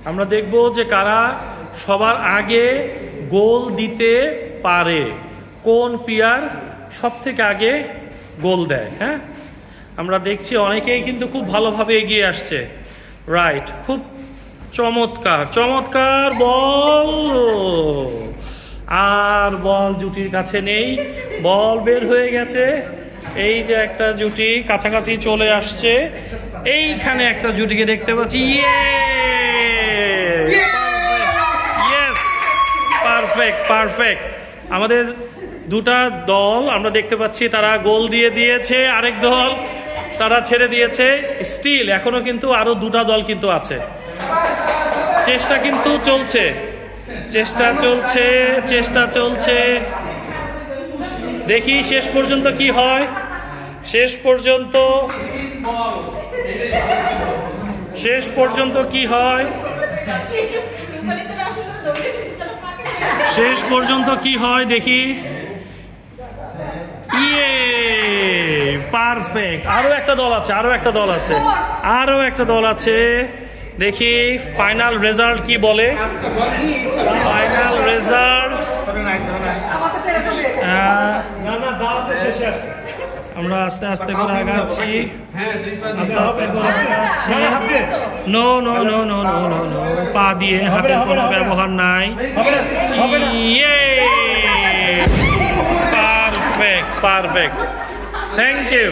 আমরা দেখব যে কারা সবার আগে গোল দিতে পারে, কোন প্লেয়ার সব থেকে আগে গোল দেয়। হ্যাঁ, আমরা দেখছি অনেকেই কিন্তু খুব ভালোভাবে এগিয়ে আসছে। রাইট, খুব চমৎকার চমৎকার বল, আর বল জুটির কাছে নেই, বল বের হয়ে গেছে। এই যে একটা জুটি কাছাকাছি চলে আসছে, এইখানে একটা জুটিকে দেখতে পাচ্ছি। Perfect perfect. আমাদের দুটা দল আমরা দেখতে পাচ্ছি তারা গোল দিয়ে দিয়েছে, আরেক দল তারা ছেড়ে দিয়েছে। স্টিল এখনো কিন্তু আরো দুটা দল কিন্তু আছে, চেষ্টা কিন্তু চলছে, চেষ্টা চলছে, চেষ্টা চলছে। দেখি শেষ পর্যন্ত কি হয়, শেষ পর্যন্ত কি হয়, শেষ পর্যন্ত কি হয় দেখি। পারফেক্ট। আরো একটা দল আছে, আরো একটা দল আছে, আরো একটা দল আছে। দেখি ফাইনাল রেজাল্ট কি বলে। ফাইনাল রেজাল্ট আমরা আস্তে আস্তে করে আগাচ্ছি, আস্তে আস্তে করে আগাচ্ছি। No no no no no no no, পা দিয়ে হাতের কোনো ব্যবহার নাই। Perfect perfect, thank you.